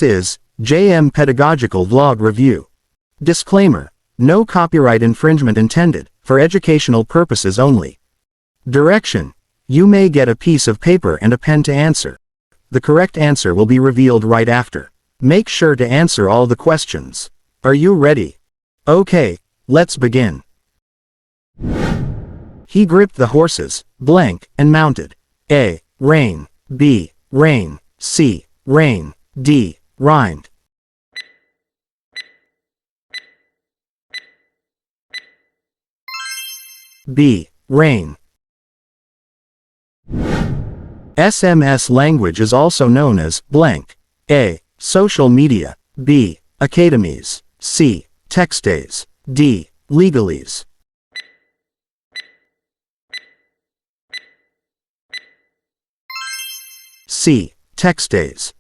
is JM Pedagogical Vlog Review. Disclaimer: no copyright infringement intended, for educational purposes only. Direction: you may get a piece of paper and a pen to answer. The correct answer will be revealed right after. Make sure to answer all the questions. Are you ready? Okay, let's begin. He gripped the horses, blank, and mounted. A. Rein. B. Rain. C. Rain. D. Rind. B. Rain. SMS language is also known as blank. A. Social media. B. Academies. C. Textays. D. Legalese. C. Textays.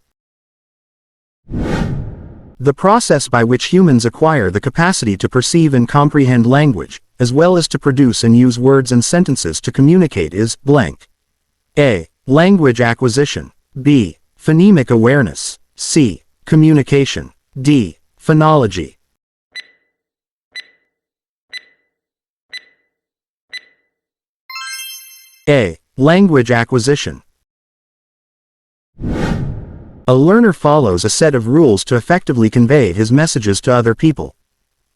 The process by which humans acquire the capacity to perceive and comprehend language, as well as to produce and use words and sentences to communicate is blank. A. Language acquisition. B. Phonemic awareness. C. Communication. D. Phonology. A. Language acquisition. A learner follows a set of rules to effectively convey his messages to other people.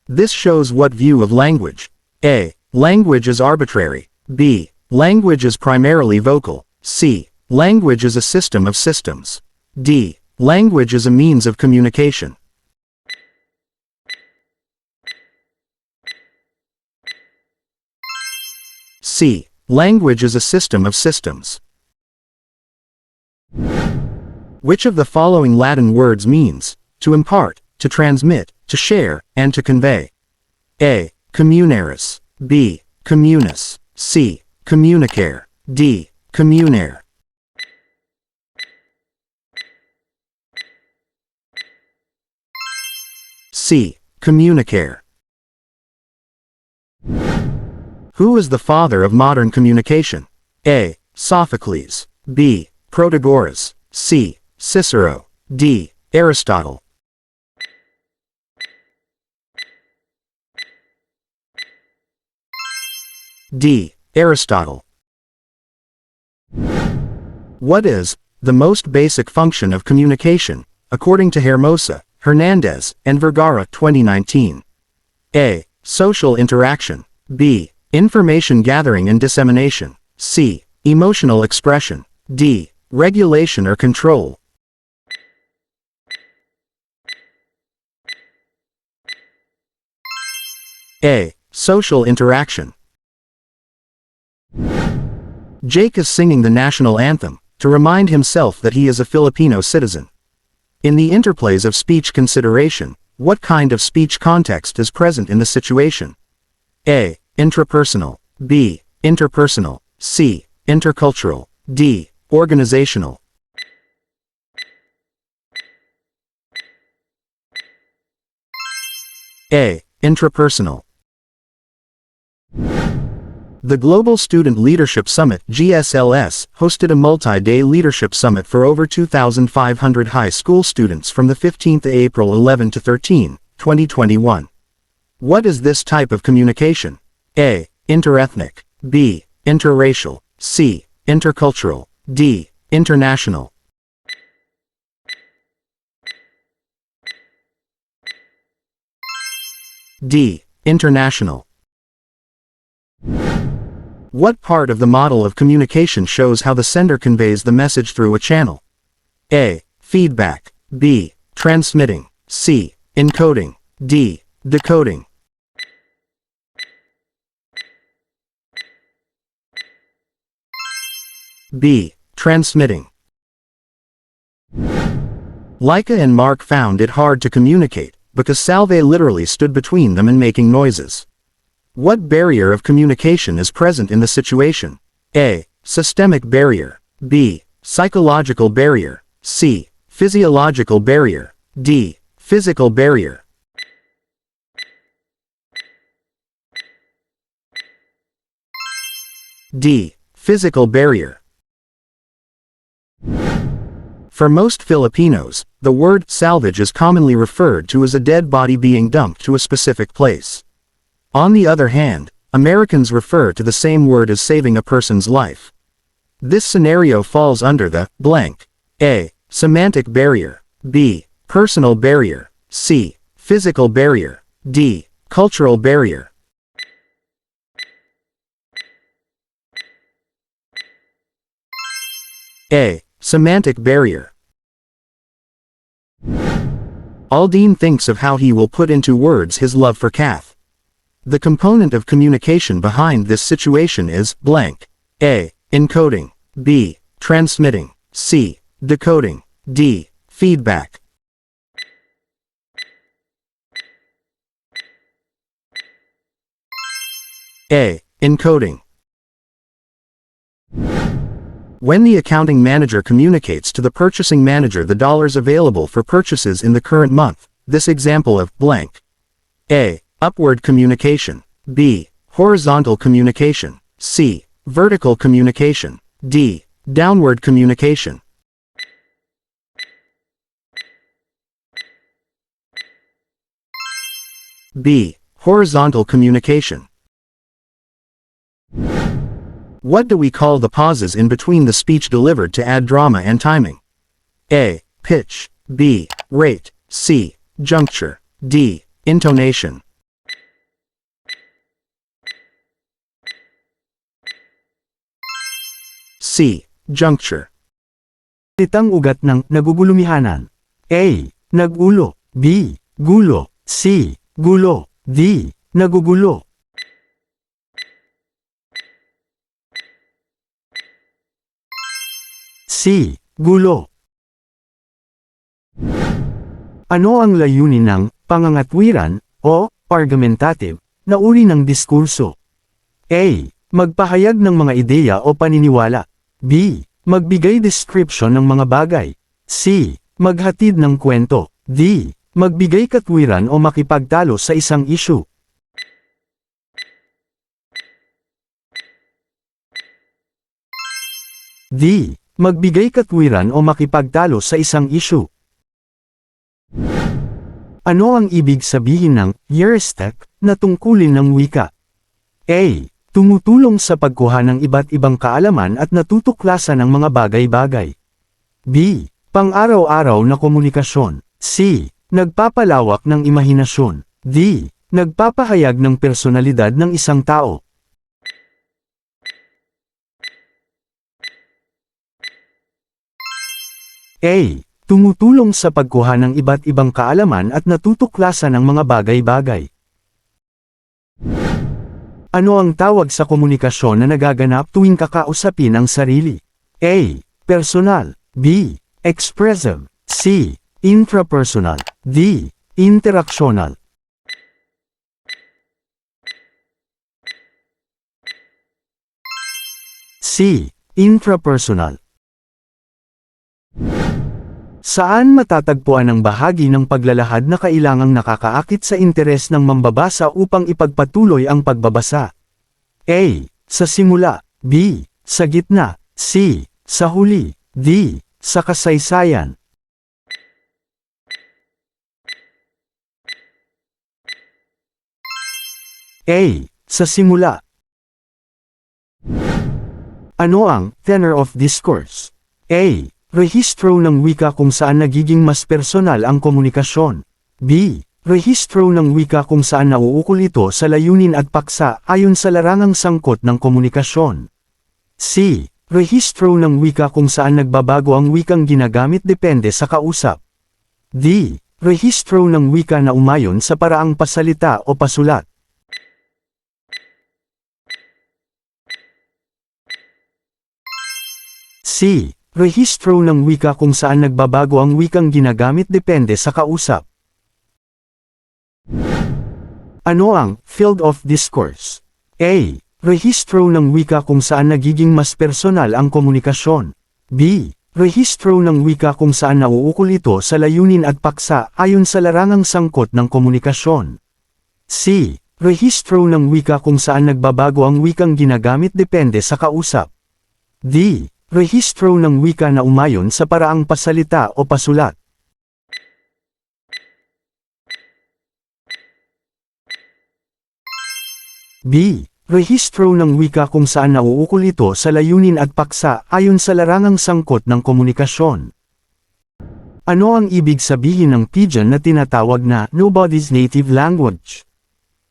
This shows what view of language. A. Language is arbitrary. B. Language is primarily vocal. C. Language is a system of systems. D. Language is a means of communication. C. Language is a system of systems. Which of the following Latin words means to impart, to transmit, to share, and to convey? A. Communaris. B. Communis. C. Communicare. D. Communare. C. Communicare. Who is the father of modern communication? A. Sophocles. B. Protagoras. C. Cicero. D. Aristotle. D. Aristotle. What is the most basic function of communication, according to Hermosa, Hernandez, and Vergara 2019? A. Social interaction. B. Information gathering and dissemination. C. Emotional expression. D. Regulation or control. A. Social interaction. Jake is singing the national anthem to remind himself that he is a Filipino citizen. In the interplays of speech consideration, what kind of speech context is present in the situation? A. Intrapersonal. B. Interpersonal. C. Intercultural. D. Organizational. A. Intrapersonal. The Global Student Leadership Summit (GSLS) hosted a multi-day leadership summit for over 2,500 high school students from the 15th of April 11 to 13, 2021. What is this type of communication? A. Interethnic. B. Interracial. C. Intercultural. D. International. D. International. What part of the model of communication shows how the sender conveys the message through a channel? A. Feedback. B. Transmitting. C. Encoding. D. Decoding. B. Transmitting. Laika and Mark found it hard to communicate, because Salve literally stood between them and making noises. What barrier of communication is present in the situation? A. Systemic barrier. B. Psychological barrier. C. Physiological barrier. D. Physical barrier. D. Physical barrier. For most Filipinos, the word salvage is commonly referred to as a dead body being dumped to a specific place. On the other hand, Americans refer to the same word as saving a person's life. This scenario falls under the blank. A. Semantic barrier. B. Personal barrier. C. Physical barrier. D. Cultural barrier. A. Semantic barrier. Aldine thinks of how he will put into words his love for Kath. The component of communication behind this situation is blank. A. Encoding. B. Transmitting. C. Decoding. D. Feedback. A. Encoding. When the accounting manager communicates to the purchasing manager the dollars available for purchases in the current month, this example of blank. A. Upward communication. B. Horizontal communication. C. Vertical communication. D. Downward communication. B. Horizontal communication. What do we call the pauses in between the speech delivered to add drama and timing? A. Pitch. B. Rate. C. Juncture. D. Intonation. C. Juncture. Salitang ugat ng nagugulumihanan. A. Nagulo. B. Gulo. C. Gulo. D. Nagugulo. C. Gulo. Ano ang layunin ng pangangatwiran o argumentative na uri ng diskurso? A. Magpahayag ng mga ideya o paniniwala. B. Magbigay description ng mga bagay. C. Maghatid ng kwento. D. Magbigay katwiran o makipagtalo sa isang issue. D. Magbigay katwiran o makipagtalo sa isang issue. Ano ang ibig sabihin ng heuristic na tungkulin ng wika? A. Tumutulong sa pagkuha ng iba't ibang kaalaman at natutuklasan ng mga bagay-bagay. B. Pang-araw-araw na komunikasyon. C. Nagpapalawak ng imahinasyon. D. Nagpapahayag ng personalidad ng isang tao. A. Tumutulong sa pagkuha ng iba't ibang kaalaman at natutuklasan ng mga bagay-bagay. Ano ang tawag sa komunikasyon na nagaganap tuwing kakausapin ang sarili? A. Personal. B. Expressive. C. Intrapersonal. D. Interaksyonal. C. Intrapersonal. Saan matatagpuan ang bahagi ng paglalahad na kailangang nakakaakit sa interes ng mambabasa upang ipagpatuloy ang pagbabasa? A. Sa simula. B. Sa gitna. C. Sa huli. D. Sa kasaysayan. A. Sa simula. Ano ang tenor of discourse? A. Rehistro ng wika kung saan nagiging mas personal ang komunikasyon. B. Rehistro ng wika kung saan nauukol ito sa layunin at paksa ayon sa larangang sangkot ng komunikasyon. C. Rehistro ng wika kung saan nagbabago ang wikang ginagamit depende sa kausap. D. Rehistro ng wika na umayon sa paraang pasalita o pasulat. C. Rehistro ng wika kung saan nagbabago ang wikang ginagamit depende sa kausap. Ano ang field of discourse? A. Rehistro ng wika kung saan nagiging mas personal ang komunikasyon. B. Rehistro ng wika kung saan nauukol ito sa layunin at paksa ayon sa larangang sangkot ng komunikasyon. C. Rehistro ng wika kung saan nagbabago ang wikang ginagamit depende sa kausap. D. Rehistro ng wika na umayon sa paraang pasalita o pasulat. B. Rehistro ng wika kung saan nauukol ito sa layunin at paksa ayon sa larangang sangkot ng komunikasyon. Ano ang ibig sabihin ng pidgin na tinatawag na nobody's native language?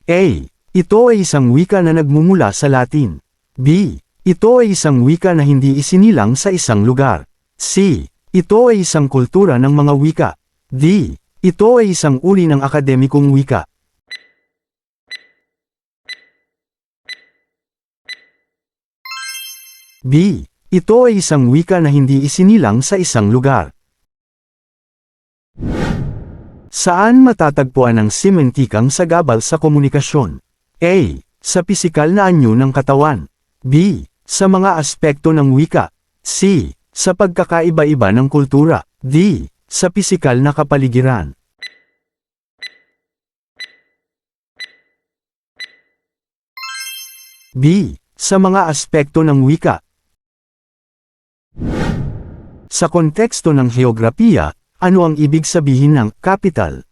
A. Ito ay isang wika na nagmumula sa Latin. B. Ito ay isang wika na hindi isinilang sa isang lugar. C. Ito ay isang kultura ng mga wika. D. Ito ay isang uri ng akademikong wika. B. Ito ay isang wika na hindi isinilang sa isang lugar. Saan matatagpuan ang sementikang sagabal sa komunikasyon? A. Sa pisikal na anyo ng katawan. B. Sa mga aspekto ng wika. C. Sa pagkakaiba-iba ng kultura. D. Sa pisikal na kapaligiran. B. Sa mga aspekto ng wika. Sa konteksto ng heograpiya, ano ang ibig sabihin ng capital?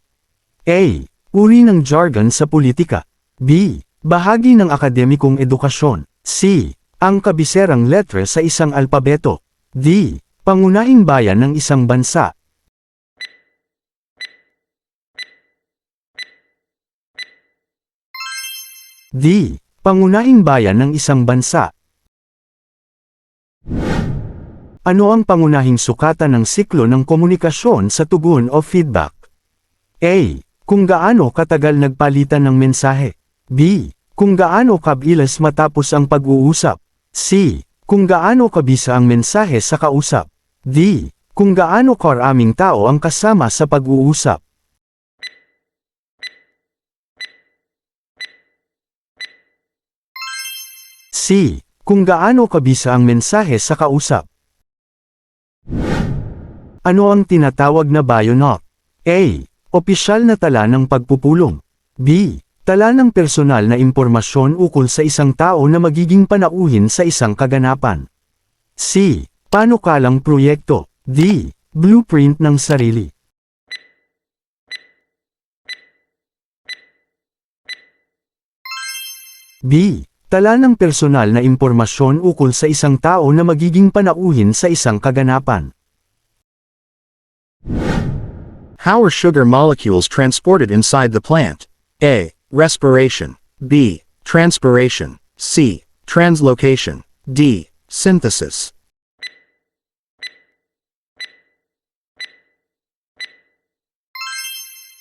A. Uri ng jargon sa politika. B. Bahagi ng akademikong edukasyon. C. Ang kabiserang letre sa isang alpabeto. D. Pangunahing bayan ng isang bansa. D. Pangunahing bayan ng isang bansa. Ano ang pangunahing sukatan ng siklo ng komunikasyon sa tugon o feedback? A. Kung gaano katagal nagpalitan ng mensahe. B. Kung gaano kabilis matapos ang pag-uusap. C. Kung gaano kabisa ang mensahe sa kausap. D. Kung gaano karaming tao ang kasama sa pag-uusap. C. Kung gaano kabisa ang mensahe sa kausap. Ano ang tinatawag na bio-knock? A. Opisyal na tala ng pagpupulong. B. Tala ng personal na impormasyon ukol sa isang tao na magiging panauhin sa isang kaganapan. C. Panukalang proyekto. D. Blueprint ng sarili. B. Tala ng personal na impormasyon ukol sa isang tao na magiging panauhin sa isang kaganapan. How are sugar molecules transported inside the plant? A. Respiration. B. Transpiration. C. Translocation. D. Synthesis.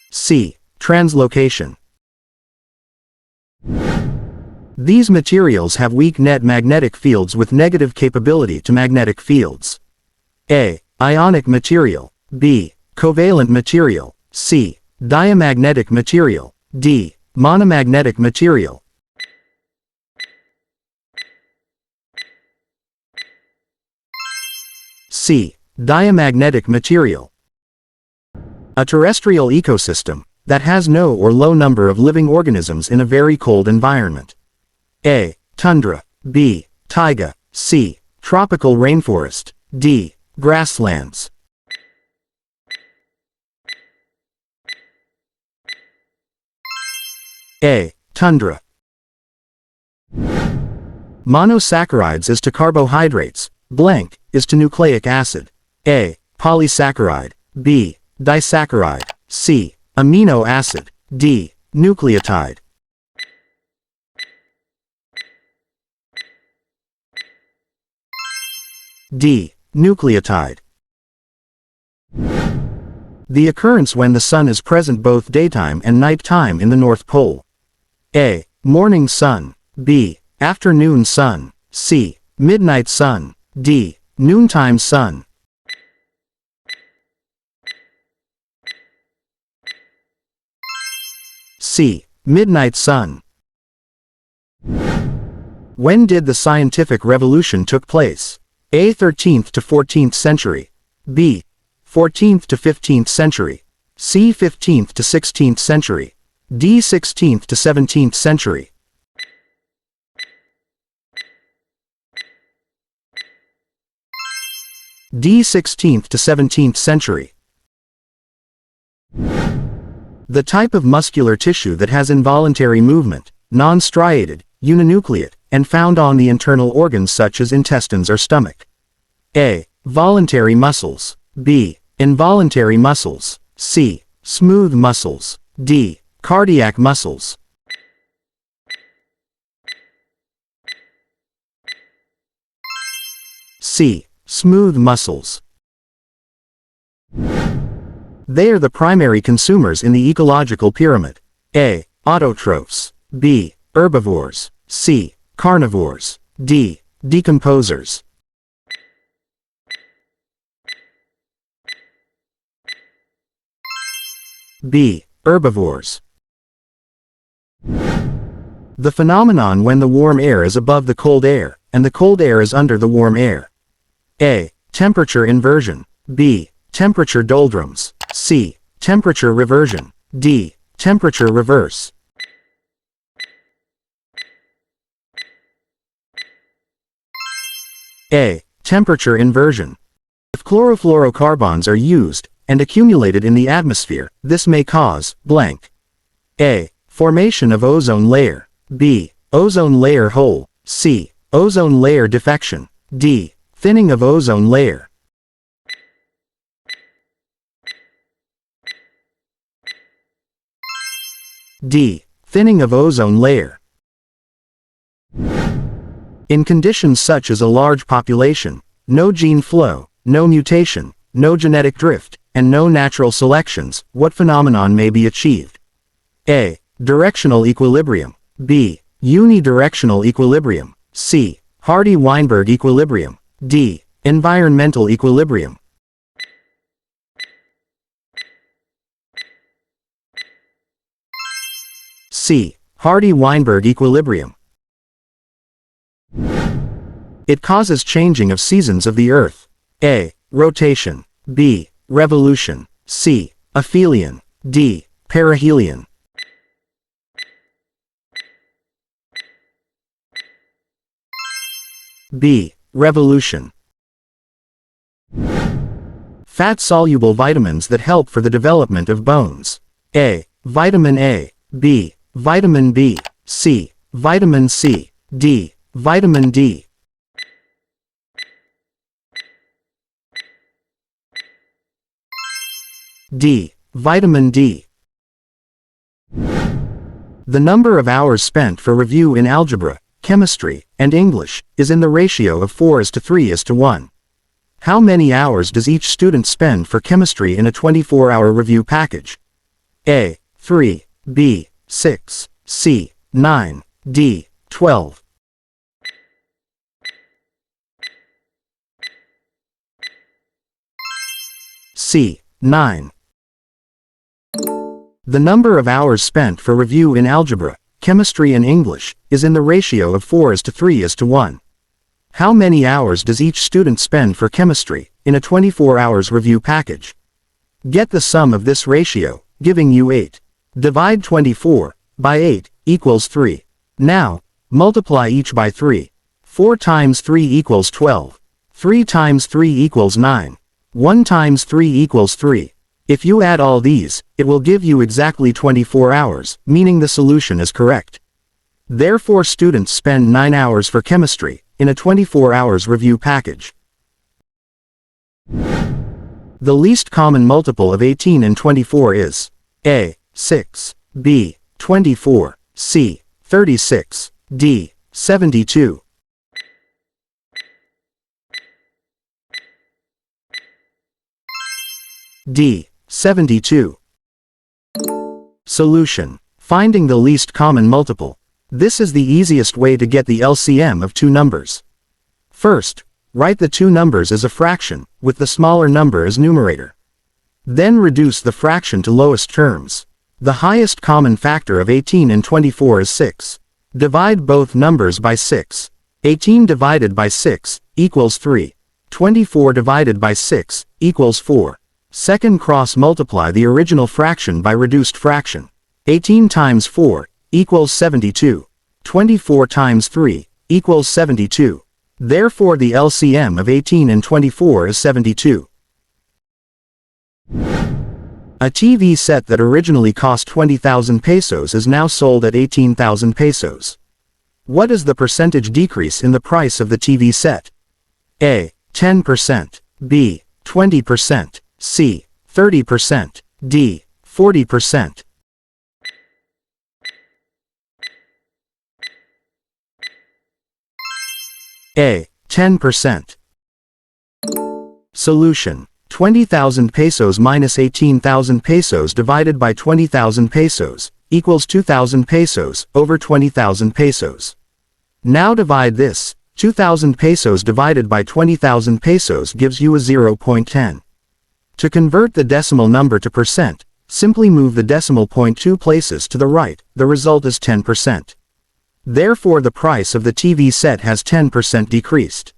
C. Translocation. These materials have weak net magnetic fields with negative capability to magnetic fields. A. Ionic material. B. Covalent material. C. Diamagnetic material. D. Monomagnetic material. C. Diamagnetic material. A terrestrial ecosystem that has no or low number of living organisms in a very cold environment. A. Tundra. B. Taiga. C. Tropical rainforest. D. Grasslands. A. Tundra. Monosaccharides is to carbohydrates, blank, is to nucleic acid. A. Polysaccharide. B. Disaccharide. C. Amino acid. D. Nucleotide. D. Nucleotide. The occurrence when the sun is present both daytime and night time in the North Pole. A. Morning sun. B. Afternoon sun. C. Midnight sun. D. Noontime sun. C. Midnight sun. When did the scientific revolution took place? A. 13th to 14th century. B. 14th to 15th century. C. 15th to 16th century. D. 16th to 17th century. D. 16th to 17th century. The type of muscular tissue that has involuntary movement, non-striated, uninucleate, and found on the internal organs such as intestines or stomach. A. Voluntary muscles. B. Involuntary muscles. C. Smooth muscles. D. Cardiac muscles. C. Smooth muscles. They are the primary consumers in the ecological pyramid. A. Autotrophs. B. Herbivores. C. Carnivores. D. Decomposers. B. Herbivores. The phenomenon when the warm air is above the cold air, and the cold air is under the warm air. A. Temperature inversion. B. Temperature doldrums. C. Temperature reversion. D. Temperature reverse. A. Temperature inversion. If chlorofluorocarbons are used and accumulated in the atmosphere, this may cause blank. A. Formation of ozone layer. B. Ozone layer hole. C. Ozone layer defection. D. Thinning of ozone layer. D. Thinning of ozone layer. In conditions such as a large population, no gene flow, no mutation, no genetic drift, and no natural selections, what phenomenon may be achieved? A. Directional equilibrium. B. Unidirectional equilibrium. C. Hardy-Weinberg equilibrium. D. Environmental equilibrium. C. Hardy-Weinberg equilibrium. It causes changing of seasons of the Earth. A. Rotation. B. Revolution. C. Aphelion. D. Perihelion. B. Revolution. Fat-soluble vitamins that help for the development of bones. A. Vitamin A. B. Vitamin B. C. Vitamin C. D. Vitamin D. D. Vitamin D. The number of hours spent for review in algebra, chemistry, and English is in the ratio of 4:3:1. How many hours does each student spend for chemistry in a 24-hour review package? A. 3. B. 6. C. 9. D. 12. C. 9. The number of hours spent for review in algebra, chemistry and English is in the ratio of 4:3:1. How many hours does each student spend for chemistry in a 24 hours review package? Get the sum of this ratio, giving you 8. Divide 24 by 8 equals 3. Now, multiply each by 3. 4 times 3 equals 12. 3 times 3 equals 9. 1 times 3 equals 3. If you add all these, it will give you exactly 24 hours, meaning the solution is correct. Therefore, students spend 9 hours for chemistry in a 24 hours review package. The least common multiple of 18 and 24 is A. 6, B. 24, C. 36, D. 72. D. 72. Solution. Finding the least common multiple. This is the easiest way to get the LCM of two numbers. First, write the two numbers as a fraction, with the smaller number as numerator. Then reduce the fraction to lowest terms. The highest common factor of 18 and 24 is 6. Divide both numbers by 6. 18 divided by 6 equals 3. 24 divided by 6 equals 4. Second, cross-multiply the original fraction by reduced fraction. 18 times 4 equals 72. 24 times 3 equals 72. Therefore the LCM of 18 and 24 is 72. A TV set that originally cost 20,000 pesos is now sold at 18,000 pesos. What is the percentage decrease in the price of the TV set? A. 10%. B. 20%. C. 30%. D. 40%. A. 10%. Solution. 20,000 pesos minus 18,000 pesos divided by 20,000 pesos equals 2,000 pesos over 20,000 pesos. Now divide this. 2,000 pesos divided by 20,000 pesos gives you a 0.10. To convert the decimal number to percent, simply move the decimal point 2 places to the right. The result is 10%. Therefore the price of the TV set has 10% decreased.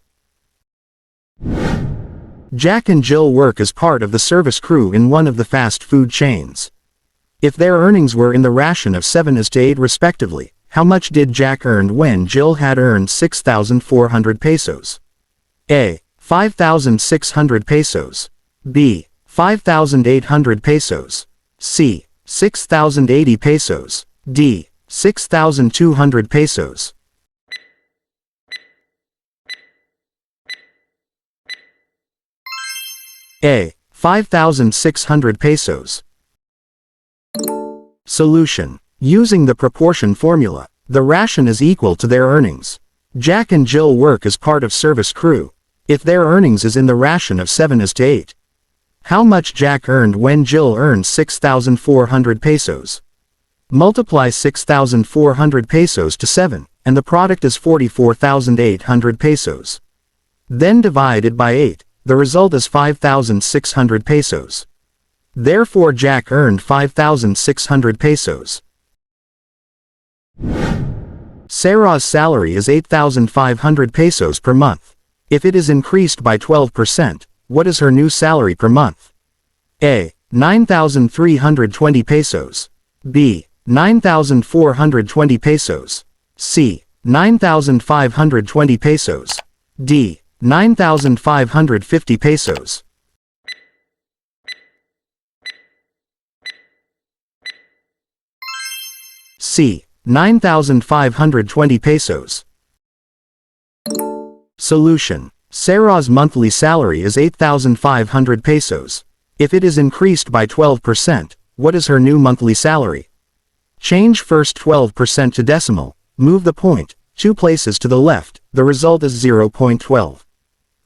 Jack and Jill work as part of the service crew in one of the fast food chains. If their earnings were in the ration of 7:8 respectively, how much did Jack earn when Jill had earned 6,400 pesos? A. 5,600 pesos. B. 5,800 pesos. C. 6,080 pesos. D. 6,200 pesos. A. 5,600 pesos. Solution. Using the proportion formula, the ration is equal to their earnings. Jack and Jill work as part of service crew. If their earnings is in the ration of 7:8, how much Jack earned when Jill earned 6,400 pesos? Multiply 6,400 pesos to 7, and the product is 44,800 pesos. Then divide it by 8. The result is 5,600 pesos. Therefore Jack earned 5,600 pesos. Sarah's salary is 8,500 pesos per month. If it is increased by 12%, what is her new salary per month? A. 9,320 pesos. B. 9,420 pesos. C. 9,520 pesos. D. 9,550 pesos. C. 9,520 pesos. Solution. Sarah's monthly salary is 8,500 pesos. If it is increased by 12%, what is her new monthly salary? Change first 12% to decimal, move the point 2 places to the left, the result is 0.12.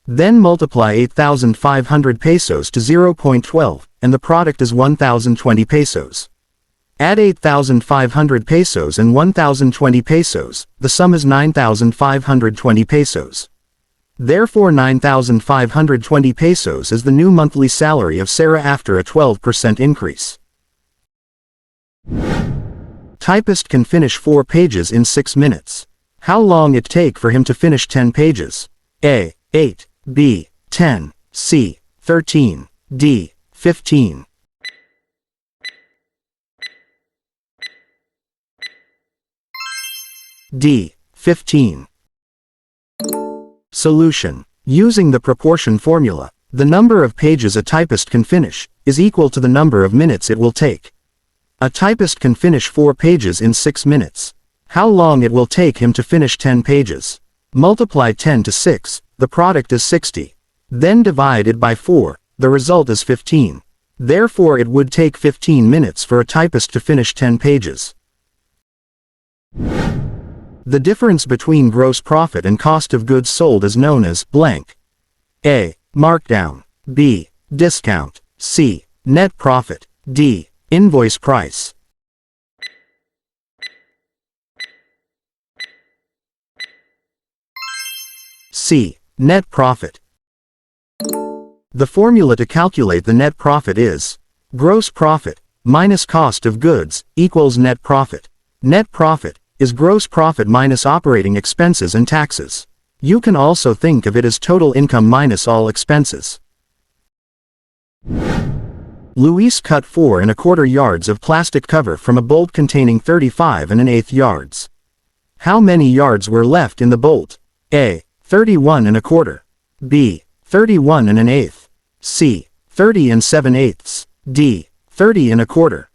Then multiply 8,500 pesos to 0.12, and the product is 1,020 pesos. Add 8,500 pesos and 1,020 pesos, the sum is 9,520 pesos. Therefore 9,520 pesos is the new monthly salary of Sarah after a 12% increase. Typist can finish 4 pages in 6 minutes. How long it take for him to finish 10 pages? A. 8. B. 10. C. 13. D. 15. D. 15. Solution. Using the proportion formula, the number of pages a typist can finish is equal to the number of minutes it will take. A typist can finish 4 pages in 6 minutes. How long it will take him to finish 10 pages? Multiply 10 to 6, the product is 60. Then divide it by 4, the result is 15. Therefore it would take 15 minutes for a typist to finish 10 pages. The difference between gross profit and cost of goods sold is known as blank. A. Markdown. B. Discount. C. Net profit. D. Invoice price. C. Net profit. The formula to calculate the net profit is gross profit minus cost of goods equals net profit. Net profit is gross profit minus operating expenses and taxes. You can also think of it as total income minus all expenses. Luis cut 4 1/4 yards of plastic cover from a bolt containing 35 1/8 yards. How many yards were left in the bolt? A. 31 and a quarter. B. 31 and an eighth. C. 30 and 7/8. D. 30 and a quarter.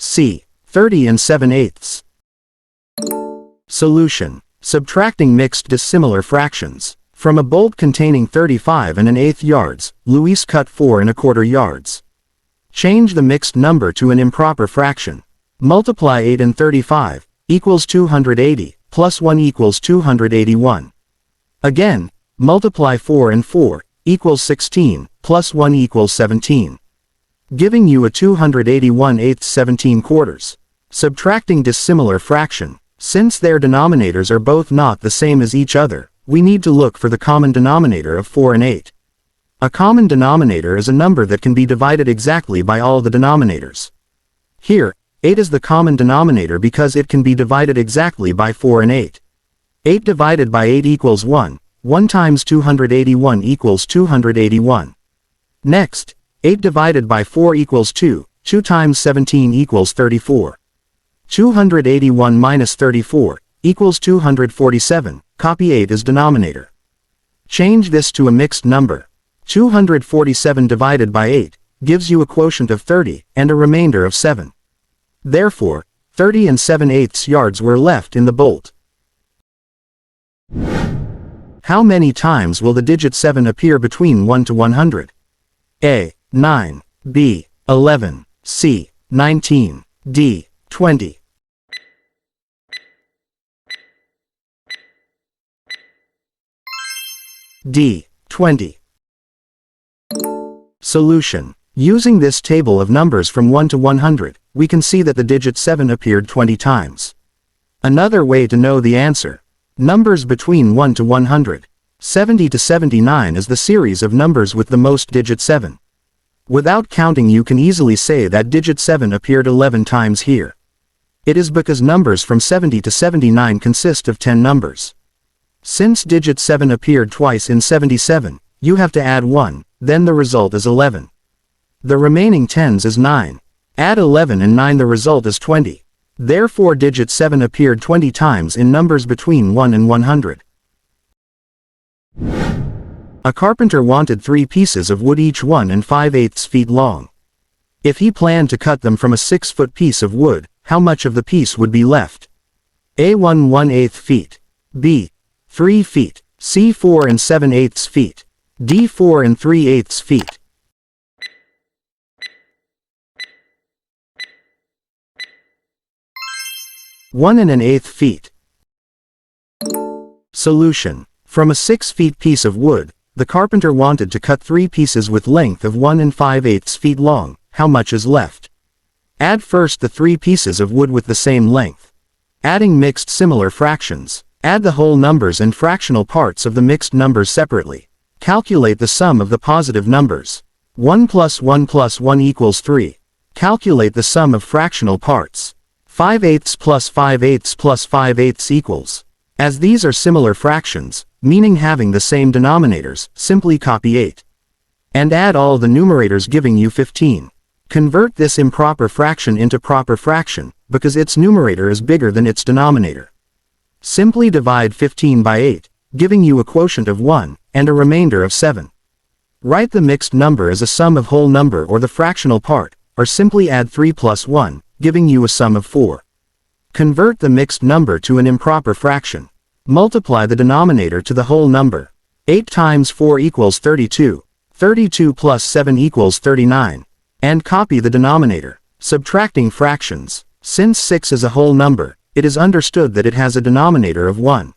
C. 30 and 7/8. Solution. Subtracting mixed dissimilar fractions. From a bolt containing 35 and an eighth yards, Luis cut 4 and a quarter yards. Change the mixed number to an improper fraction. Multiply 8 and 35, equals 280, plus 1 equals 281. Again, multiply 4 and 4, equals 16, plus 1 equals 17. Giving you a 281/8 17/4. Subtracting dissimilar fraction. Since their denominators are both not the same as each other, we need to look for the common denominator of 4 and 8. A common denominator is a number that can be divided exactly by all the denominators. Here, 8 is the common denominator because it can be divided exactly by 4 and 8. 8 divided by 8 equals 1, 1 times 281 equals 281. Next, 8 divided by 4 equals 2, 2 times 17 equals 34. 281 minus 34, equals 247, copy 8 as denominator. Change this to a mixed number. 247 divided by 8, gives you a quotient of 30, and a remainder of 7. Therefore, 30 and 7/8 yards were left in the bolt. How many times will the digit 7 appear between 1 to 100? A. 9, B. 11, C. 19, D. 20. D. 20. Solution. Using this table of numbers from 1 to 100, we can see that the digit 7 appeared 20 times. Another way to know the answer. Numbers between 1 to 100. 70 to 79 is the series of numbers with the most digit 7. Without counting, you can easily say that digit 7 appeared 11 times here. It is because numbers from 70 to 79 consist of 10 numbers. Since digit 7 appeared twice in 77, you have to add 1, then the result is 11. The remaining 10s is 9. Add 11 and 9, the result is 20. Therefore digit 7 appeared 20 times in numbers between 1 and 100. A carpenter wanted 3 pieces of wood, each 1 5/8 feet long. If he planned to cut them from a 6-foot piece of wood, how much of the piece would be left? A. 1 1/8 feet. B. 3 feet. C. 4 7/8 feet. D. 4 3/8 feet. One and an eighth feet. Solution. From a 6 feet piece of wood, the carpenter wanted to cut 3 pieces with length of 1 5/8 feet long. How much is left? Add first the 3 pieces of wood with the same length. Adding mixed similar fractions. Add the whole numbers and fractional parts of the mixed numbers separately. Calculate the sum of the positive numbers. 1 plus 1 plus 1 equals 3. Calculate the sum of fractional parts. 5/8 plus 5/8 plus 5/8 equals. As these are similar fractions, meaning having the same denominators, simply copy 8. And add all the numerators, giving you 15. Convert this improper fraction into proper fraction, because its numerator is bigger than its denominator. Simply divide 15 by 8, giving you a quotient of 1, and a remainder of 7. Write the mixed number as a sum of whole number or the fractional part, or simply add 3 plus 1, giving you a sum of 4. Convert the mixed number to an improper fraction. Multiply the denominator to the whole number. 8 times 4 equals 32. 32 plus 7 equals 39. And copy the denominator. Subtracting fractions. Since 6 is a whole number, it is understood that it has a denominator of 1.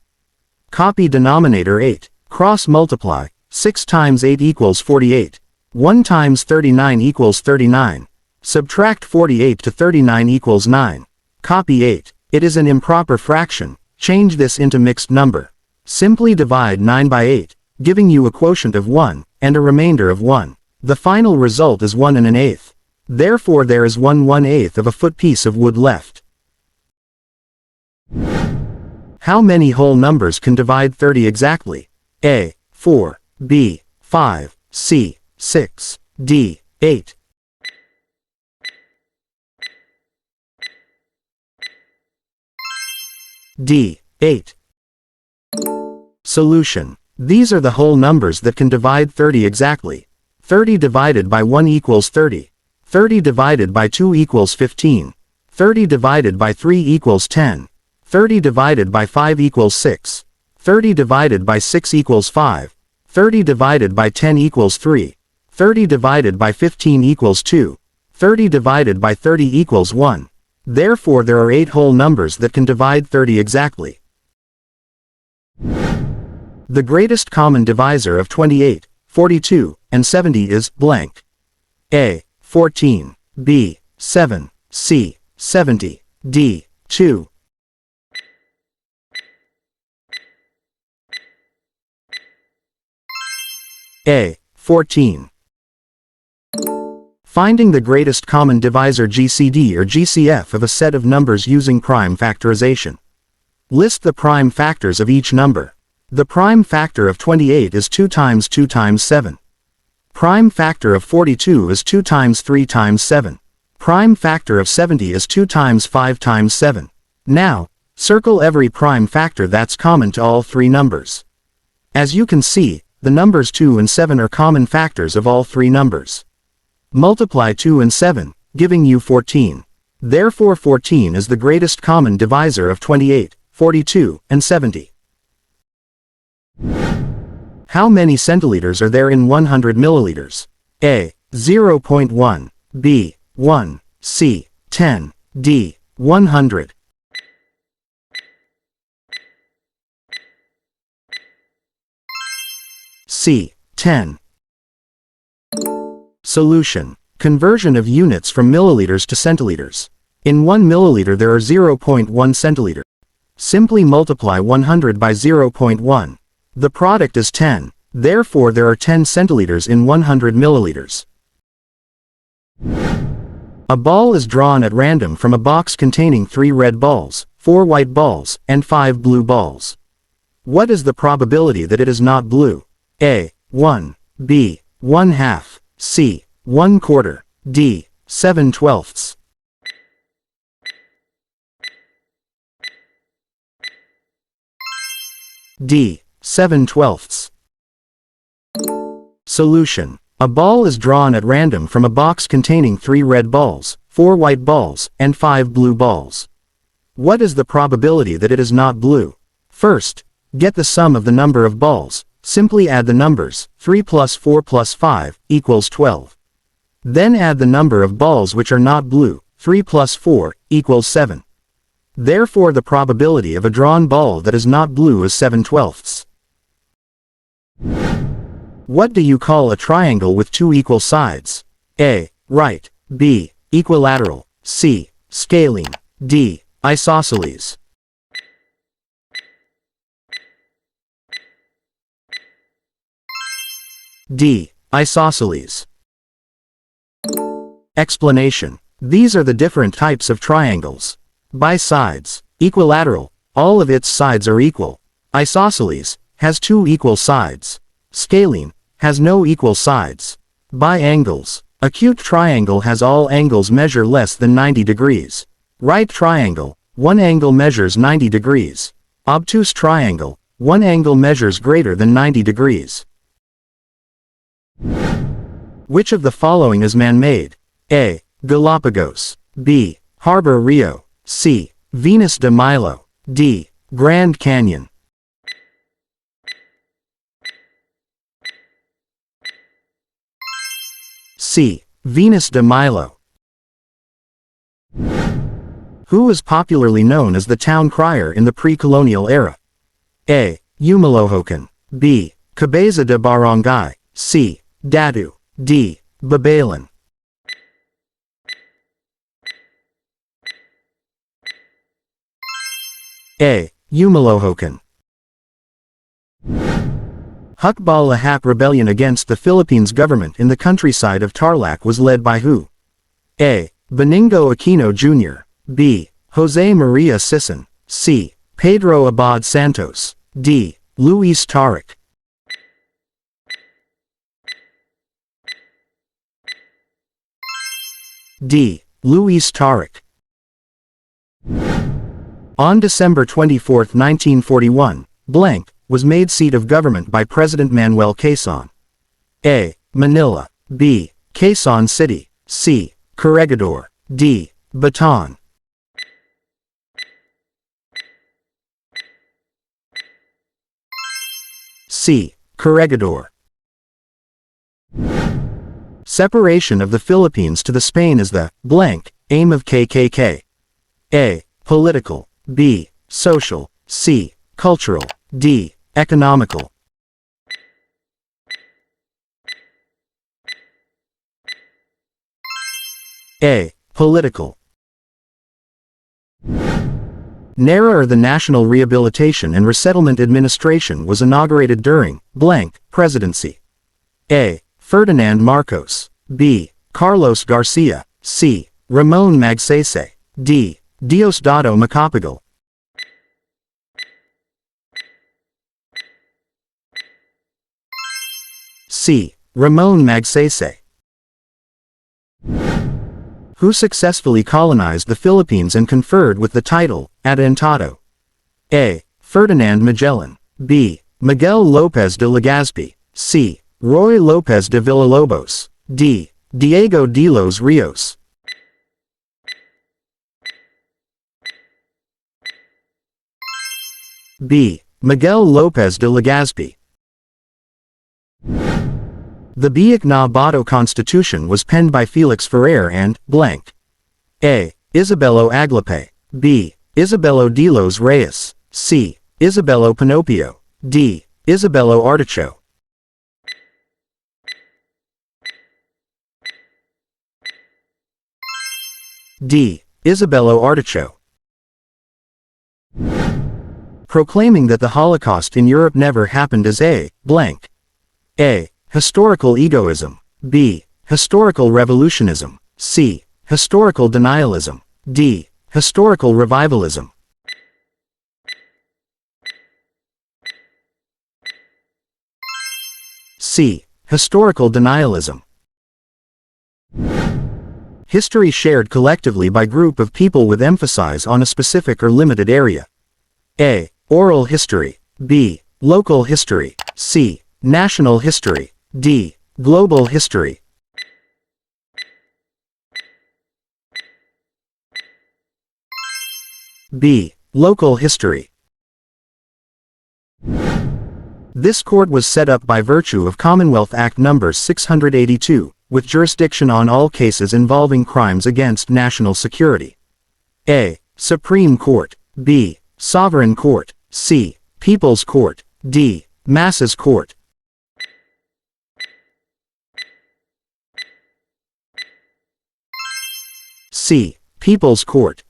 Copy denominator 8. Cross multiply. 6 times 8 equals 48. 1 times 39 equals 39. Subtract 48 to 39 equals 9. Copy 8. It is an improper fraction. Change this into mixed number. Simply divide 9 by 8, giving you a quotient of 1, and a remainder of 1. The final result is 1 1/8. Therefore there is 1 1/8 of a foot piece of wood left. How many whole numbers can divide 30 exactly? A. 4, B. 5, C. 6, D. 8. D. 8. Solution. These are the whole numbers that can divide 30 exactly. 30 divided by 1 equals 30. 30 divided by 2 equals 15. 30 divided by 3 equals 10. 30 divided by 5 equals 6. 30 divided by 6 equals 5. 30 divided by 10 equals 3. 30 divided by 15 equals 2. 30 divided by 30 equals 1. Therefore there are 8 whole numbers that can divide 30 exactly. The greatest common divisor of 28, 42, and 70 is blank. A. 14. B. 7. C. 70. D. 2. A. 14. Finding the greatest common divisor GCD or GCF of a set of numbers using prime factorization. List the prime factors of each number. The prime factor of 28 is 2 times 2 times 7. Prime factor of 42 is 2 times 3 times 7. Prime factor of 70 is 2 times 5 times 7. Now, circle every prime factor that's common to all three numbers. As you can see, the numbers 2 and 7 are common factors of all three numbers. Multiply 2 and 7, giving you 14. Therefore 14 is the greatest common divisor of 28, 42, and 70. How many centiliters are there in 100 milliliters? A. 0.1. B. 1. C. 10. D. 100. C. 10. Solution. Conversion of units from milliliters to centiliters. In 1 milliliter there are 0.1 centiliter. Simply multiply 100 by 0.1. The product is 10. Therefore there are 10 centiliters in 100 milliliters. A ball is drawn at random from a box containing 3 red balls, 4 white balls, and 5 blue balls. What is the probability that it is not blue? A. 1. B. 1/2. C. 1/4. D. 7/12. D. 7/12. Solution. A ball is drawn at random from a box containing 3 red balls, 4 white balls, and 5 blue balls. What is the probability that it is not blue? First, get the sum of the number of balls. Simply add the numbers, 3 plus 4 plus 5, equals 12. Then add the number of balls which are not blue, 3 plus 4, equals 7. Therefore the probability of a drawn ball that is not blue is 7/12. What do you call a triangle with 2 equal sides? A. Right. B. Equilateral. C. Scalene. D. Isosceles. D. Isosceles. Explanation. These are the different types of triangles. Bisides. Equilateral. All of its sides are equal. Isosceles. Has 2 equal sides. Scalene. Has no equal sides. Biangles. Acute triangle has all angles measure less than 90 degrees. Right triangle. One angle measures 90 degrees. Obtuse triangle. One angle measures greater than 90 degrees. Which of the following is man-made? A. Galapagos. B. Harbor Rio. C. Venus de Milo. D. Grand Canyon. C. Venus de Milo. Who is popularly known as the town crier in the pre-colonial era? A. Umalohokan. B. Cabeza de Barangay. C. Dadu. D. Babaylan. A. Umalohokan. Hukba Lahap rebellion against the Philippines government in the countryside of Tarlac was led by who? A. Benigno Aquino Jr. B. Jose Maria Sison. C. Pedro Abad Santos. D. Luis Tarik. D. Luis Tarik. On December 24, 1941, blank was made seat of government by President Manuel Quezon. A. Manila. B. Quezon City. C. Corregidor. D. Bataan. C. Corregidor. Separation of the Philippines to the Spain is the blank aim of KKK. A. Political. B. Social. C. Cultural. D. Economical. A. Political. NARA, or the National Rehabilitation and Resettlement Administration, was inaugurated during blank presidency. A. Ferdinand Marcos. B. Carlos Garcia. C. Ramon Magsaysay. D. Diosdado Macapagal. C. Ramon Magsaysay. Who successfully colonized the Philippines and conferred with the title Adelantado? A. Ferdinand Magellan. B. Miguel Lopez de Legazpi. C. Roy Lopez de Villalobos. D. Diego de los Rios. B. Miguel Lopez de Legazpi. The Biak na Bato Constitution was penned by Felix Ferrer and blank. A. Isabelo Aglape. B. Isabelo de los Reyes. C. Isabelo Pinopio. D. Isabelo Articho. D. Isabelo Articho. Proclaiming that the Holocaust in Europe never happened as a blank. A. Historical egoism. B. Historical revolutionism. C. Historical denialism. D. Historical revivalism. C. Historical denialism. History shared collectively by group of people with emphasis on a specific or limited area. A. Oral history. B. Local history. C. National history. D. Global history. B. Local history. This court was set up by virtue of Commonwealth Act No. 682, with jurisdiction on all cases involving crimes against national security. A. Supreme Court. B. Sovereign Court. C. People's Court. D. Masses Court. C. People's Court.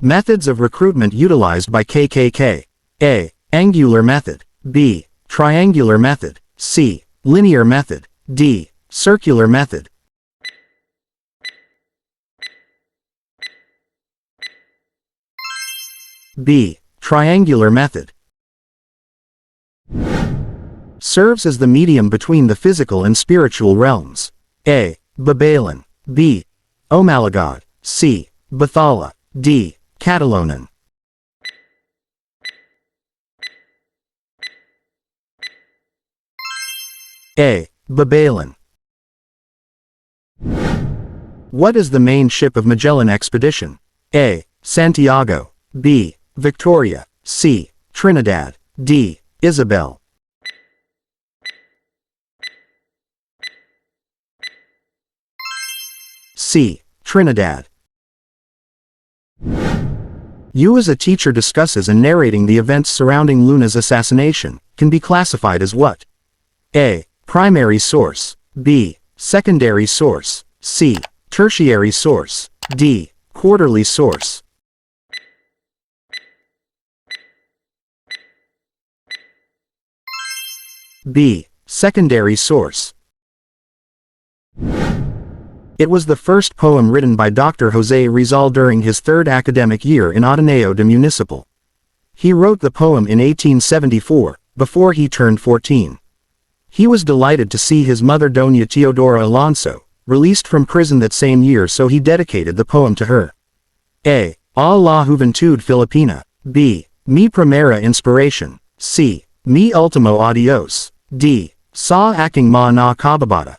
Methods of recruitment utilized by KKK. A. Angular method. B. Triangular method. C. Linear method. D. Circular method. B. Triangular method. Serves as the medium between the physical and spiritual realms. A. Babaylan. B. Omalagad. C. Bathala. D. Catalonan. A. Babaylan. What is the main ship of Magellan expedition? A. Santiago. B. Victoria. C. Trinidad. D. Isabel. C. Trinidad. You as a teacher discusses and narrating the events surrounding Luna's assassination, can be classified as what? A. Primary source. B. Secondary source. C. Tertiary source. D. Quarterly source. B. Secondary source. It was the first poem written by Dr. Jose Rizal during his third academic year in Ateneo de Municipal. He wrote the poem in 1874, before he turned 14. He was delighted to see his mother Doña Teodora Alonso, released from prison that same year, so he dedicated the poem to her. A. A la Juventud Filipina. B. Mi primera inspiración. C. Mi ultimo adios. D. Sa aking mga kababata.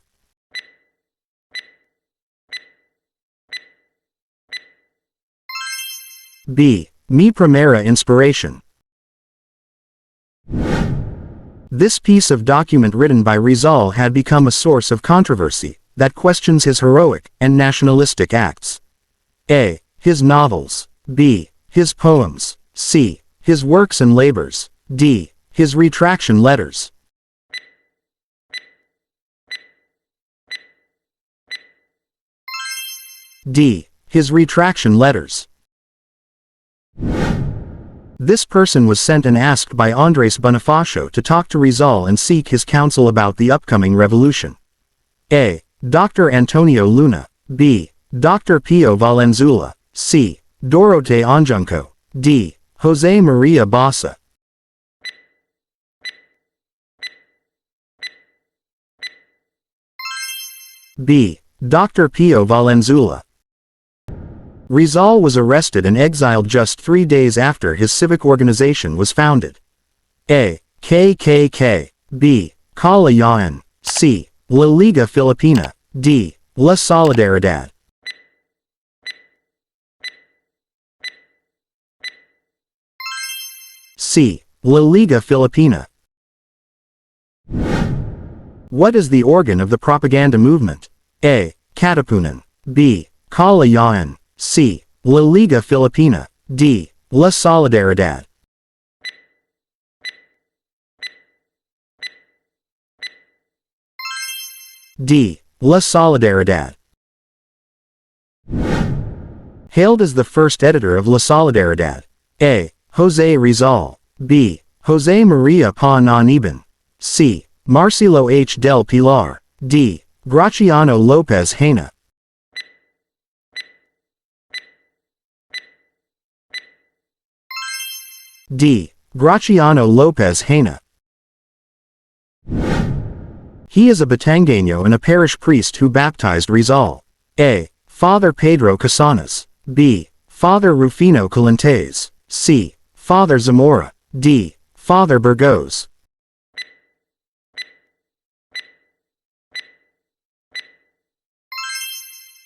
B. Mi primera inspiración. This piece of document written by Rizal had become a source of controversy that questions his heroic and nationalistic acts. A. His novels. B. His poems. C. His works and labors. D. His retraction letters. D. His retraction letters. This person was sent and asked by Andres Bonifacio to talk to Rizal and seek his counsel about the upcoming revolution. A. Dr. Antonio Luna. B. Dr. Pio Valenzuela. C. Dorote Anjunco. D. Jose Maria Basa. B. Dr. Pio Valenzuela. Rizal was arrested and exiled just 3 days after his civic organization was founded. A. KKK. B. Kalayaan. C. La Liga Filipina. D. La Solidaridad. C. La Liga Filipina. What is the organ of the propaganda movement? A. Katipunan. B. Kalayaan. C. La Liga Filipina. D. La Solidaridad. D. La Solidaridad. Hailed as the first editor of La Solidaridad. A. Jose Rizal. B. Jose Maria Panaaniban. C. Marcelo H. del Pilar. D. Graciano Lopez Haina. D. Graciano Lopez Haina. He is a Batangueño and a parish priest who baptized Rizal. A. Father Pedro Casanas. B. Father Rufino Calentes. C. Father Zamora. D. Father Burgos.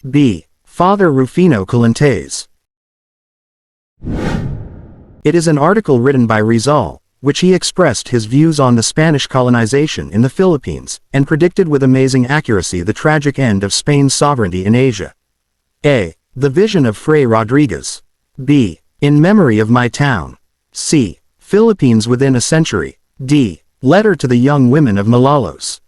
B. Father Rufino Calentes. It is an article written by Rizal, which he expressed his views on the Spanish colonization in the Philippines, and predicted with amazing accuracy the tragic end of Spain's sovereignty in Asia. A. The Vision of Fray Rodriguez. B. In Memory of My Town. C. Philippines Within a Century. D. Letter to the Young Women of Malolos.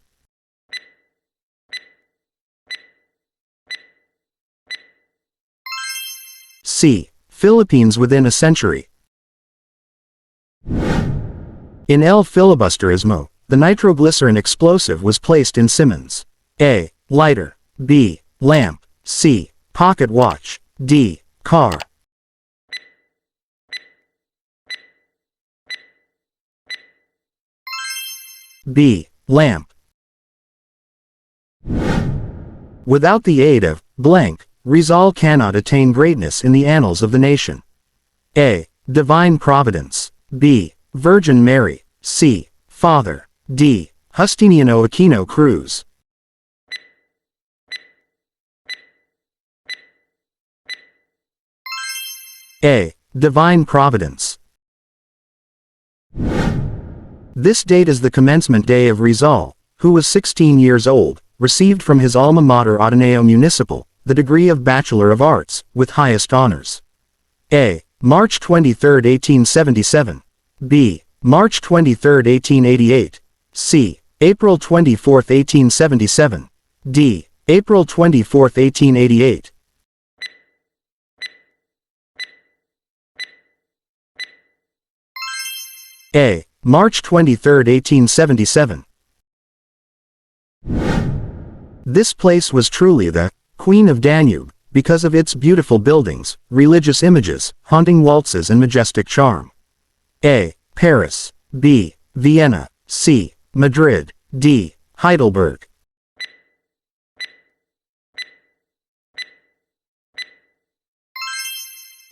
C. Philippines Within a Century. In El Filibusterismo, the nitroglycerin explosive was placed in Simmons. A. Lighter. B. Lamp. C. Pocket watch. D. Car. B. Lamp. Without the aid of blank, Rizal cannot attain greatness in the annals of the nation. A. Divine Providence. B. Virgin Mary. C. Father. D. Justiniano Aquino Cruz. A. Divine Providence. This date is the commencement day of Rizal, who was 16 years old, received from his alma mater Ateneo Municipal, the degree of Bachelor of Arts, with highest honors. A. March 23, 1877. B. March 23, 1888. C. April 24, 1877. D. April 24, 1888. A. March 23, 1877. This place was truly the Queen of Danube, because of its beautiful buildings, religious images, haunting waltzes and majestic charm. A. Paris. B. Vienna. C. Madrid. D. Heidelberg.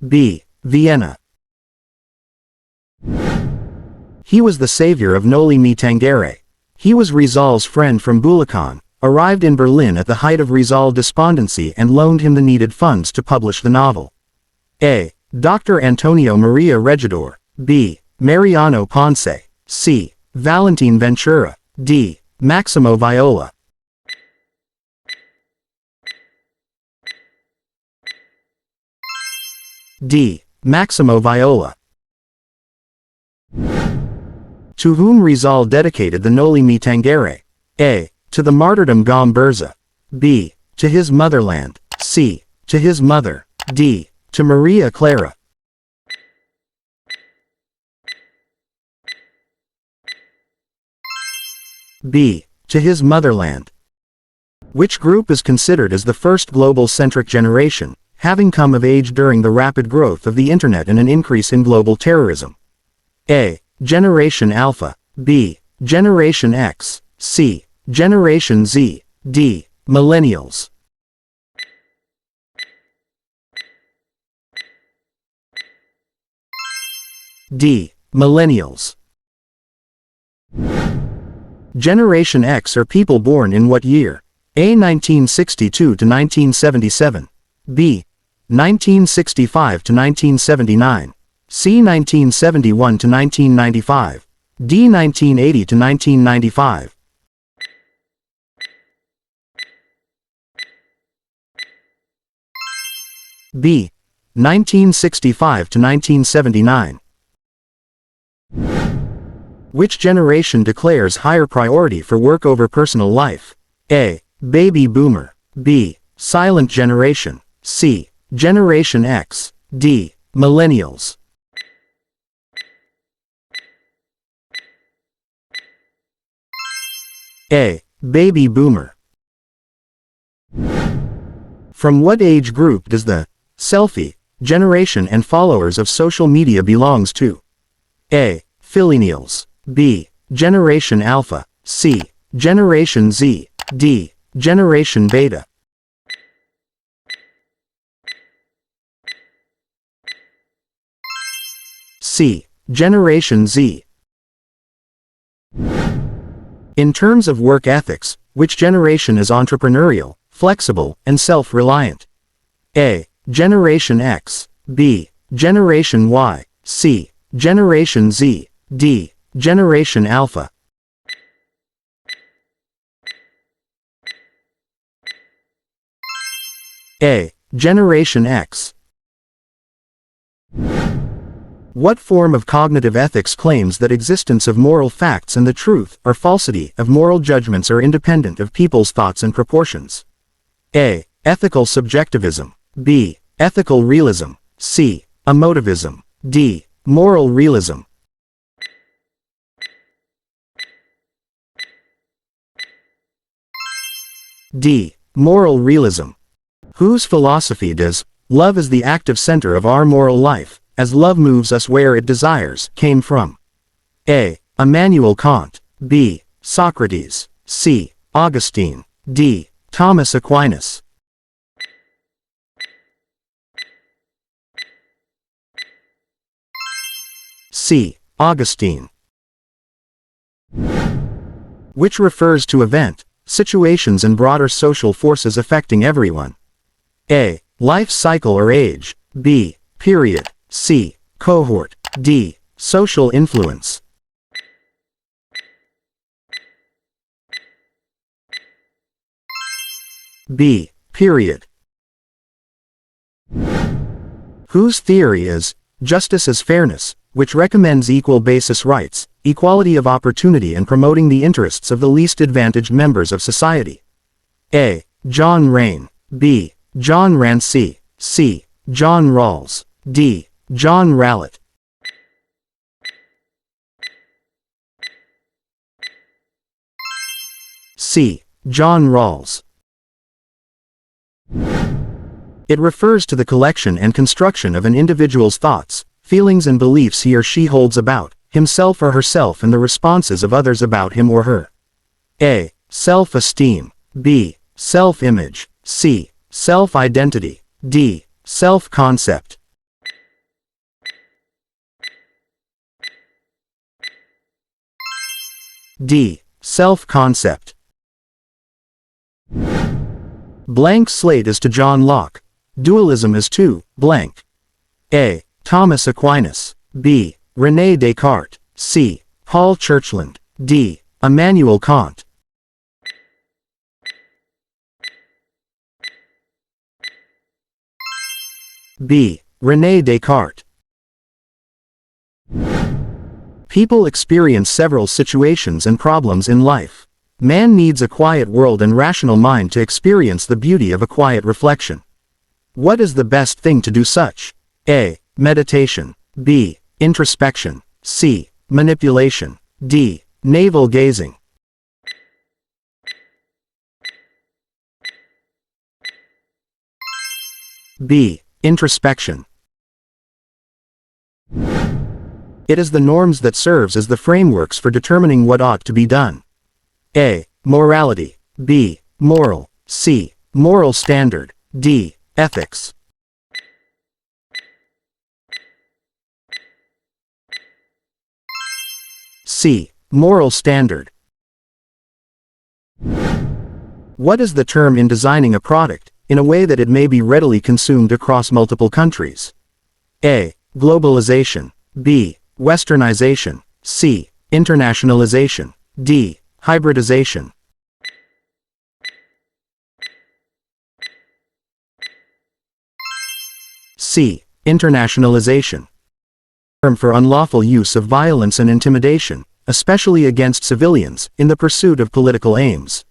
B. Vienna. He was the savior of Noli Me Tangere. He was Rizal's friend from Bulacan, arrived in Berlin at the height of Rizal despondency and loaned him the needed funds to publish the novel. A. Dr. Antonio Maria Regidor. B. Mariano Ponce. C. Valentin Ventura. D. Maximo Viola. D. Maximo Viola. To whom Rizal dedicated the Noli Me Tangere? A. To the martyrdom Gom Berza. B. To his motherland. C. To his mother. D. To Maria Clara. B. To his motherland. Which group is considered as the first global-centric generation, having come of age during the rapid growth of the Internet and an increase in global terrorism? A. Generation Alpha. B. Generation X. C. Generation Z. D. Millennials. D. Millennials. Generation X are people born in what year? A. 1962 to 1977. B. 1965 to 1979. C. 1971 to 1995. D. 1980 to 1995. B. 1965 to 1979. Which generation declares higher priority for work over personal life? A. Baby Boomer. B. Silent Generation. C. Generation X. D. Millennials. A. Baby Boomer. From what age group does the selfie generation and followers of social media belongs to? A. Millennials. B. Generation Alpha. C. Generation Z. D. Generation Beta. C. Generation Z. In terms of work ethics, which generation is entrepreneurial, flexible, and self-reliant? A. Generation X. B. Generation Y. C. Generation Z. D. Generation Alpha. A. Generation X. What form of cognitive ethics claims that existence of moral facts and the truth or falsity of moral judgments are independent of people's thoughts and proportions? A. Ethical subjectivism. B. Ethical realism. C. Emotivism. D. Moral realism. D. Moral realism. Whose philosophy does "love is the active center of our moral life, as love moves us where it desires" came from? A. Immanuel Kant. B. Socrates. C. Augustine. D. Thomas Aquinas. C. Augustine. Which refers to event, situations and broader social forces affecting everyone? A. Life cycle or age. B. Period. C. Cohort. D. Social influence. B. Period. Whose theory is justice as fairness, which recommends equal basis rights, equality of opportunity and promoting the interests of the least advantaged members of society? A. John Rain. B. John Ranci. C. John Rawls. D. John Rowlett. C. John Rawls. It refers to the collection and construction of an individual's thoughts, feelings and beliefs he or she holds about himself or herself and the responses of others about him or her. A. Self-esteem. B. Self-image. C. Self-identity. D. Self-concept. D. Self-concept. Blank slate is to John Locke. Dualism is to blank. A. Thomas Aquinas. B. René Descartes. C. Paul Churchland. D. Immanuel Kant. B. René Descartes. People experience several situations and problems in life. Man needs a quiet world and rational mind to experience the beauty of a quiet reflection. What is the best thing to do such? A. Meditation. B. Introspection. C. Manipulation. D. Navel gazing. B. Introspection. It is the norms that serves as the frameworks for determining what ought to be done. A. Morality. B. Moral. C. Moral standard. D. Ethics. C. Moral standard. What is the term in designing a product in a way that it may be readily consumed across multiple countries? A. Globalization. B. Westernization. C. Internationalization. D. Hybridization. C. Internationalization. Term for unlawful use of violence and intimidation, especially against civilians, in the pursuit of political aims.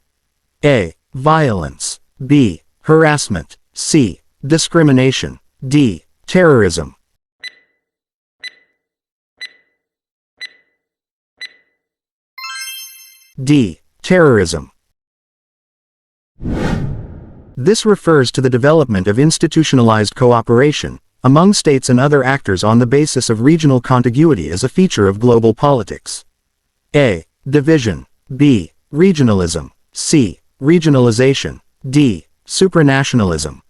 A. Violence. B. Harassment. C. Discrimination. D. Terrorism. D. Terrorism. This refers to the development of institutionalized cooperation among states and other actors on the basis of regional contiguity as a feature of global politics. A. Division. B. Regionalism. C. Regionalization. D. Supranationalism.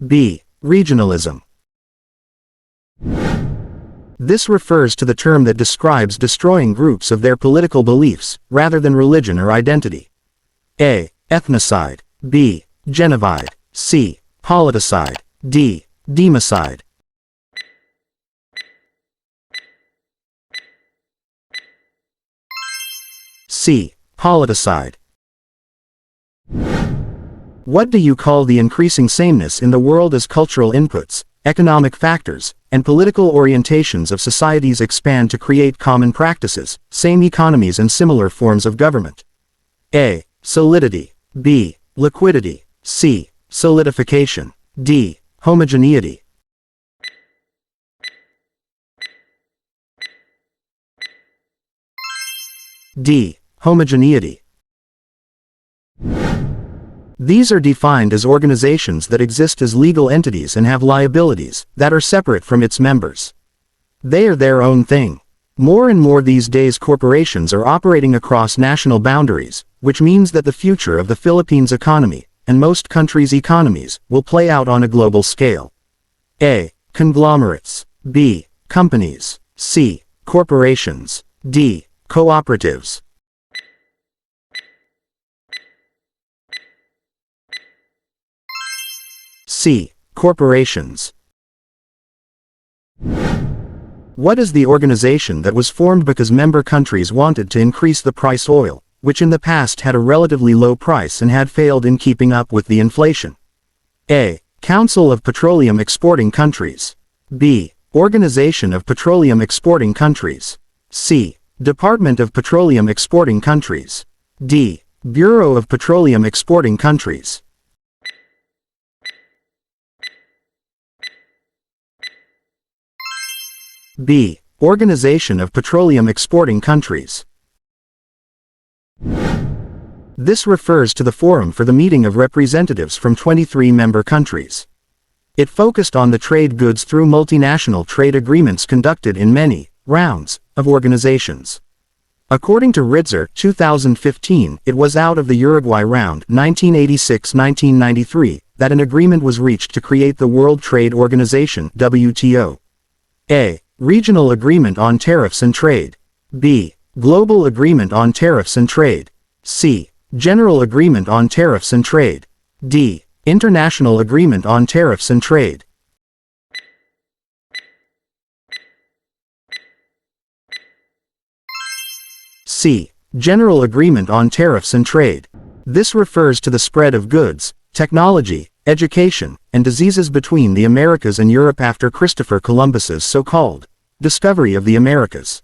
B. Regionalism. This refers to the term that describes destroying groups of their political beliefs, rather than religion or identity. A. Ethnocide. B. Genocide. C. Politicide. D. Democide. C. Politicide. What do you call the increasing sameness in the world as cultural inputs, economic factors, and political orientations of societies expand to create common practices, same economies and similar forms of government? A. Solidity. B. Liquidity. C. Solidification. D. Homogeneity. D. Homogeneity. These are defined as organizations that exist as legal entities and have liabilities that are separate from its members. They are their own thing. More and more these days corporations are operating across national boundaries, which means that the future of the Philippines economy, and most countries' economies, will play out on a global scale. A. Conglomerates. B. Companies. C. Corporations. D. Cooperatives. C. Corporations. What is the organization that was formed because member countries wanted to increase the price of oil, which in the past had a relatively low price and had failed in keeping up with the inflation? A. Council of Petroleum Exporting Countries. B. Organization of Petroleum Exporting Countries. C. Department of Petroleum Exporting Countries. D. Bureau of Petroleum Exporting Countries. B. Organization of Petroleum Exporting Countries. This refers to the forum for the meeting of representatives from 23 member countries. It focused on the trade goods through multinational trade agreements conducted in many rounds of organizations. According to Rizal, 2015, it was out of the Uruguay round 1986-1993, that an agreement was reached to create the World Trade Organization (WTO). A. Regional Agreement on Tariffs and Trade. B. Global Agreement on Tariffs and Trade. C. General Agreement on Tariffs and Trade. D. International Agreement on Tariffs and Trade. C. General Agreement on Tariffs and Trade. This refers to the spread of goods, technology, education, and diseases between the Americas and Europe after Christopher Columbus's so-called discovery of the Americas.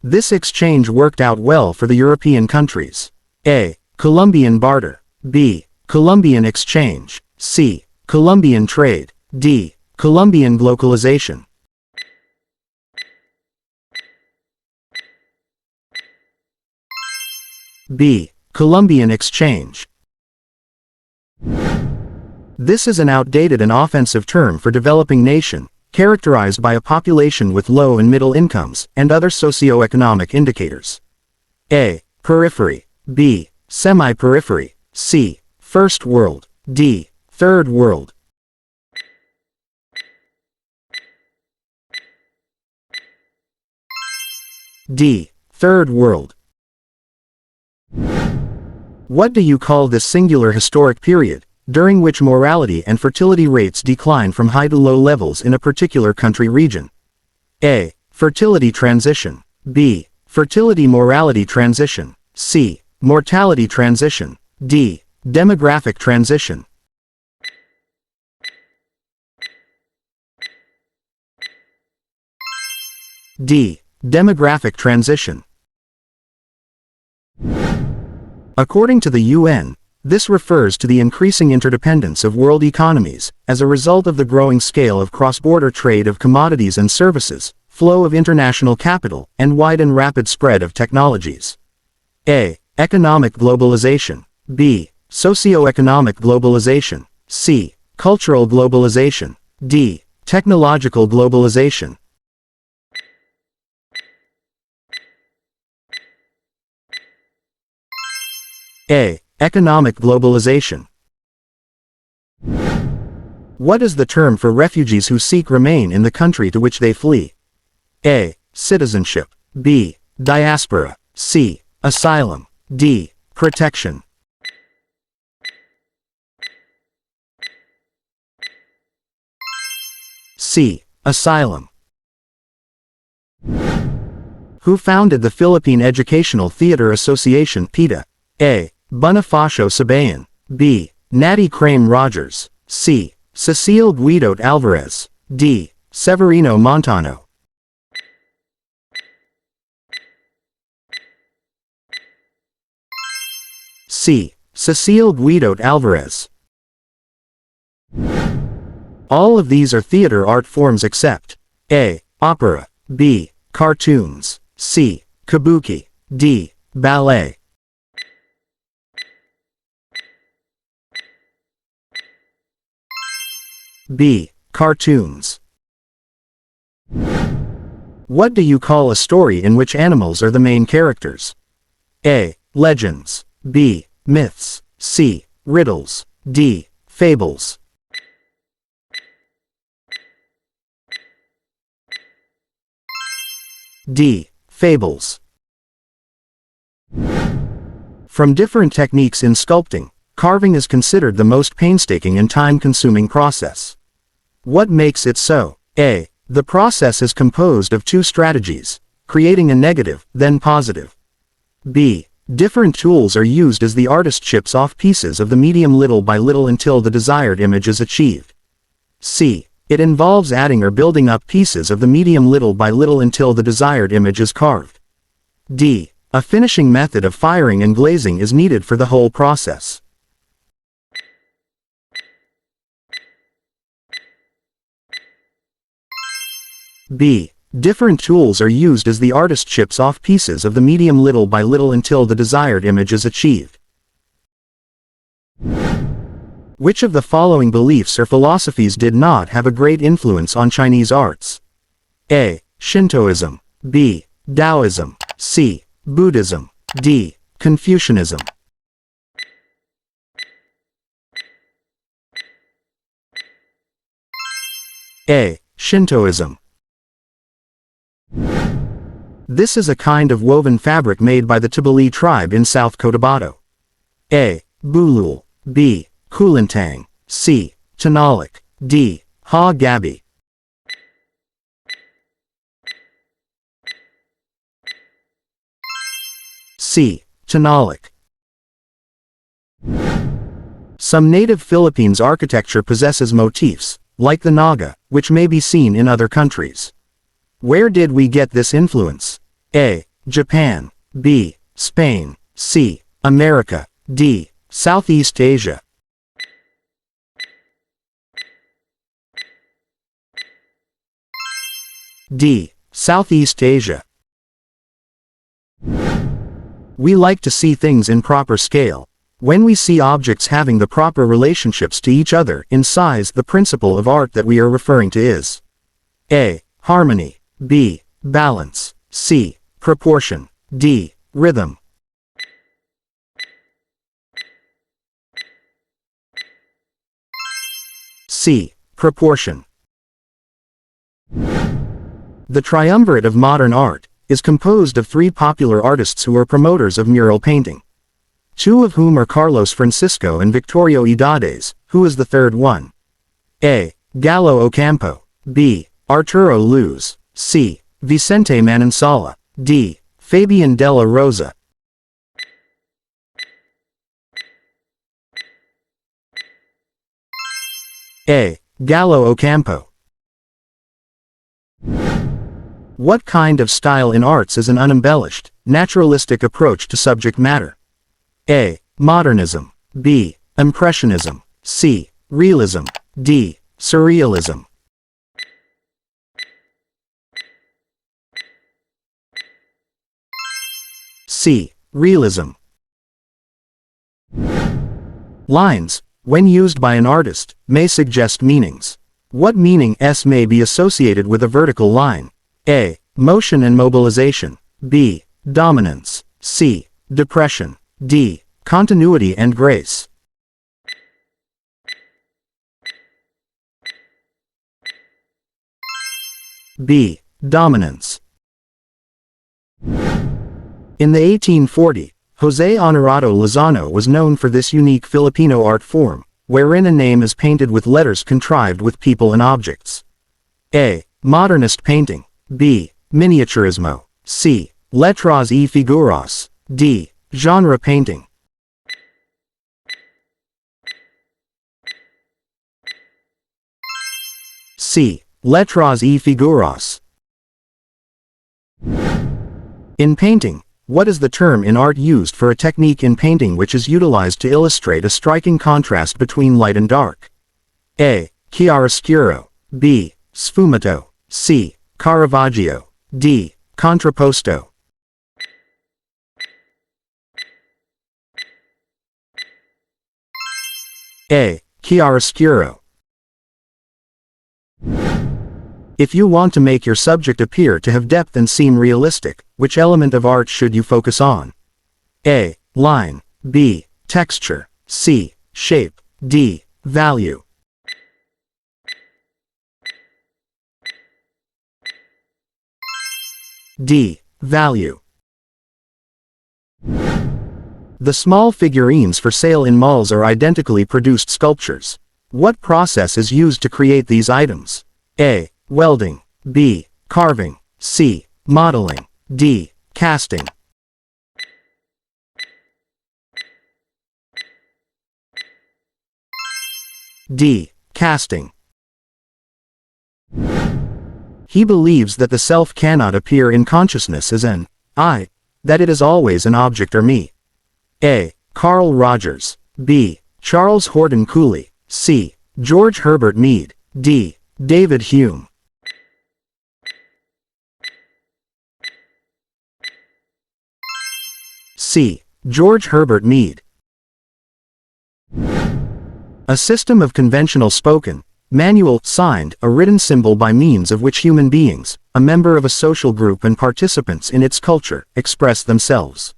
This exchange worked out well for the European countries. A. Columbian barter. B. Columbian exchange. C. Columbian trade. D. Columbian globalization. B. Columbian exchange. This is an outdated and offensive term for developing nation, characterized by a population with low and middle incomes and other socio-economic indicators. A. Periphery. B. Semi-periphery. C. First world. D. Third world. D. Third world. What do you call this singular historic period, during which morality and fertility rates decline from high to low levels in a particular country region? A. Fertility transition. B. Fertility-morality transition. C. Mortality transition. D. Demographic transition. D. Demographic transition. According to the UN, this refers to the increasing interdependence of world economies, as a result of the growing scale of cross-border trade of commodities and services, flow of international capital, and wide and rapid spread of technologies. A. Economic globalization. B. Socio-economic globalization. C. Cultural globalization. D. Technological globalization. A. Economic globalization. What is the term for refugees who seek remain in the country to which they flee? A. Citizenship. B. Diaspora. C. Asylum. D. Protection. C. Asylum. Who founded the Philippine Educational Theater Association (PETA? A. Bonifacio Sabayan. B. Natty Crane Rogers. C. Cecile Guidote Alvarez. D. Severino Montano. C. Cecile Guidote Alvarez. All of these are theater art forms except A. Opera. B. Cartoons. C. Kabuki. D. Ballet. B. Cartoons. What do you call a story in which animals are the main characters? A. Legends. B. Myths. C. Riddles. D. Fables. D. Fables. From different techniques in sculpting, carving is considered the most painstaking and time-consuming process. What makes it so? A. The process is composed of two strategies, creating a negative, then positive. B. Different tools are used as the artist chips off pieces of the medium little by little until the desired image is achieved. C. It involves adding or building up pieces of the medium little by little until the desired image is carved. D. A finishing method of firing and glazing is needed for the whole process. B. Different tools are used as the artist chips off pieces of the medium little by little until the desired image is achieved. Which of the following beliefs or philosophies did not have a great influence on Chinese arts? A. Shintoism. B. Taoism. C. Buddhism. D. Confucianism. A. Shintoism. This is a kind of woven fabric made by the Tabali tribe in South Cotabato. A. Bulul. B. Kulintang. C. Tanalik. D. Ha Gabi. C. Tanalik. Some native Philippines architecture possesses motifs, like the Naga, which may be seen in other countries. Where did we get this influence? A. Japan. B. Spain. C. America. D. Southeast Asia. D. Southeast Asia. We like to see things in proper scale. When we see objects having the proper relationships to each other in size, the principle of art that we are referring to is A. Harmony. B. Balance. C. Proportion. D. Rhythm. C. Proportion. The triumvirate of modern art is composed of three popular artists who are promoters of mural painting. Two of whom are Carlos Francisco and Victorio Idades. Who is the third one? A. Gallo Ocampo. B. Arturo Luz. C. Vicente Manansala. D. Fabian Della Rosa. A. Gallo Ocampo. What kind of style in arts is an unembellished, naturalistic approach to subject matter? A. Modernism. B. Impressionism. C. Realism. D. Surrealism. C. Realism. Lines, when used by an artist, may suggest meanings. What meaning may be associated with a vertical line? A. Motion and mobilization. B. Dominance. C. Depression. D. Continuity and grace. B. Dominance. In the 1840s, José Honorado Lozano was known for this unique Filipino art form, wherein a name is painted with letters contrived with people and objects. A. Modernist painting. B. Miniaturismo. C. Letras y figuras. D. Genre painting. C. Letras y figuras. In painting, what is the term in art used for a technique in painting which is utilized to illustrate a striking contrast between light and dark? A. Chiaroscuro. B. Sfumato. C. Caravaggio. D. Contrapposto. A. Chiaroscuro. If you want to make your subject appear to have depth and seem realistic, which element of art should you focus on? A. Line. B. Texture. C. Shape. D. Value. D. Value. The small figurines for sale in malls are identically produced sculptures. What process is used to create these items? A. Welding. B. Carving. C. Modeling. D. Casting. D. Casting. He believes that the self cannot appear in consciousness as an I, that it is always an object or me. A. Carl Rogers. B. Charles Horton Cooley. C. George Herbert Mead. D. David Hume. C. George Herbert Mead. A system of conventional spoken, manual, signed, a written symbol by means of which human beings, a member of a social group and participants in its culture, express themselves.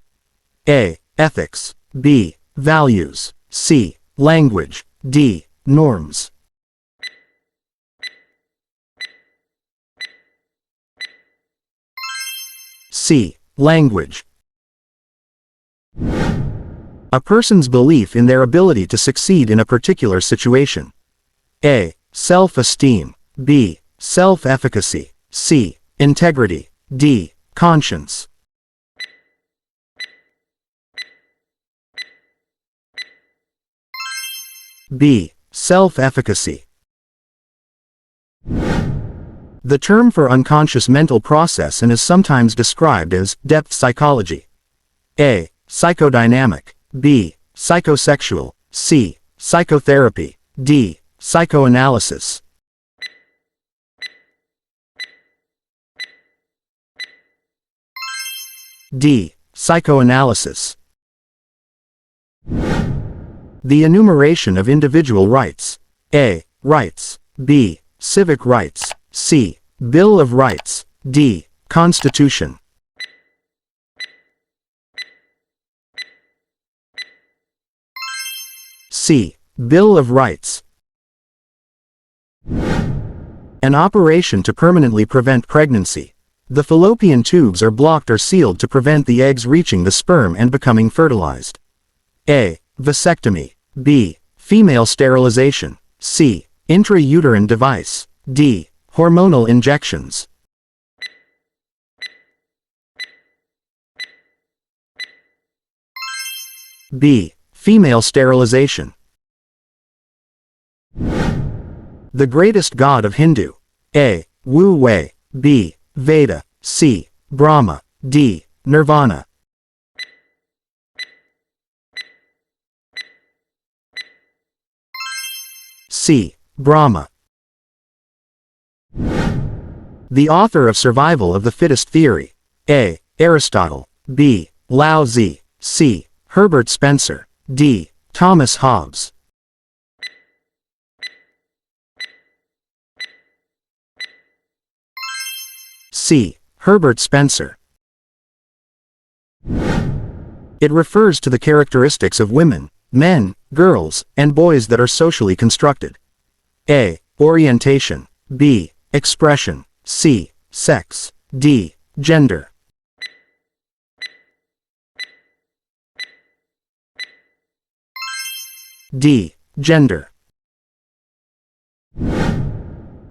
A. Ethics. B. Values. C. Language. D. Norms. C. Language. A person's belief in their ability to succeed in a particular situation. A. Self-esteem. B. Self-efficacy. C. Integrity. D. Conscience. B. Self-efficacy. The term for unconscious mental process and is sometimes described as depth psychology. A. Psychodynamic. B. Psychosexual. C. Psychotherapy. D. Psychoanalysis. D. Psychoanalysis. The enumeration of individual rights. A. Rights. B. Civic rights. C. Bill of Rights. D. Constitution. C. Bill of Rights. An operation to permanently prevent pregnancy. The fallopian tubes are blocked or sealed to prevent the eggs reaching the sperm and becoming fertilized. A. Vasectomy. B. Female sterilization. C. Intrauterine device. D. Hormonal injections. B. Female sterilization. The greatest god of Hindu. A. Wu Wei. B. Veda. C. Brahma. D. Nirvana. C. Brahma. The author of Survival of the Fittest theory. A. Aristotle. B. Lao Tzu. C. Herbert Spencer. D. Thomas Hobbes. C. Herbert Spencer. It refers to the characteristics of women, men, girls, and boys that are socially constructed. A. Orientation. B. Expression. C. Sex. D. Gender. D. Gender.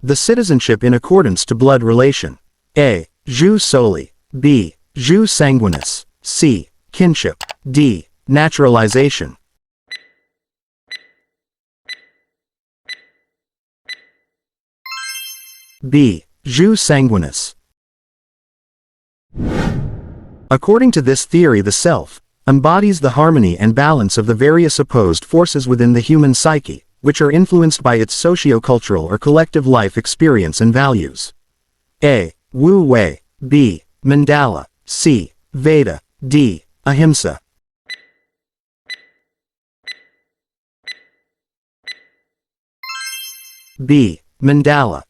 The citizenship in accordance to blood relation. A. Jus soli. B. Jus sanguinis. C. Kinship. D. Naturalization. B. Jus sanguinis. According to this theory, the self embodies the harmony and balance of the various opposed forces within the human psyche, which are influenced by its socio-cultural or collective life experience and values. A. Wu Wei. B. Mandala. C. Veda. D. Ahimsa. B. Mandala.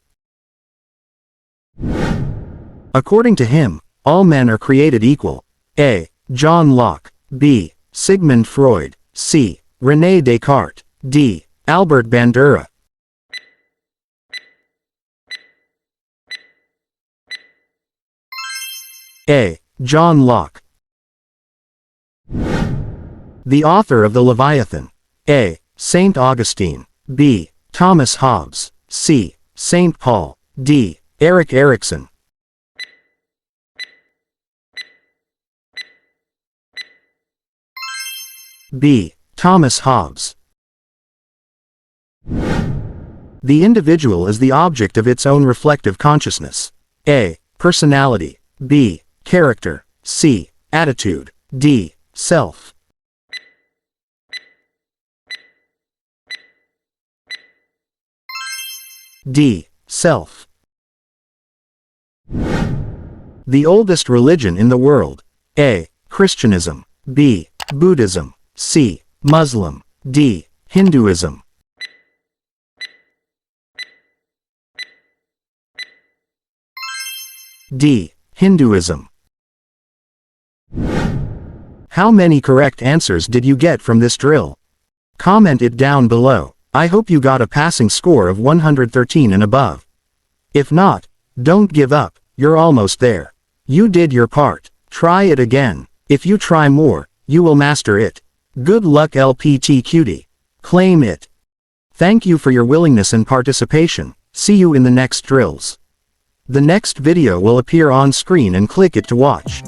According to him, all men are created equal. A. John Locke. B. Sigmund Freud. C. René Descartes. D. Albert Bandura. A. John Locke. The author of the Leviathan. A. Saint Augustine. B. Thomas Hobbes. C. Saint Paul. D. Erik Erikson. B. Thomas Hobbes. The individual is the object of its own reflective consciousness. A. Personality. B. Character. C. Attitude. D. Self. D. Self. The oldest religion in the world. A. Christianism. B. Buddhism. C. Muslim. D. Hinduism. D. Hinduism. How many correct answers did you get from this drill? Comment it down below. I hope you got a passing score of 113 and above. If not, don't give up, you're almost there. You did your part. Try it again. If you try more, you will master it. Good luck LPT cutie. Claim it. Thank you for your willingness and participation. See you in the next drills. The next video will appear on screen and click it to watch.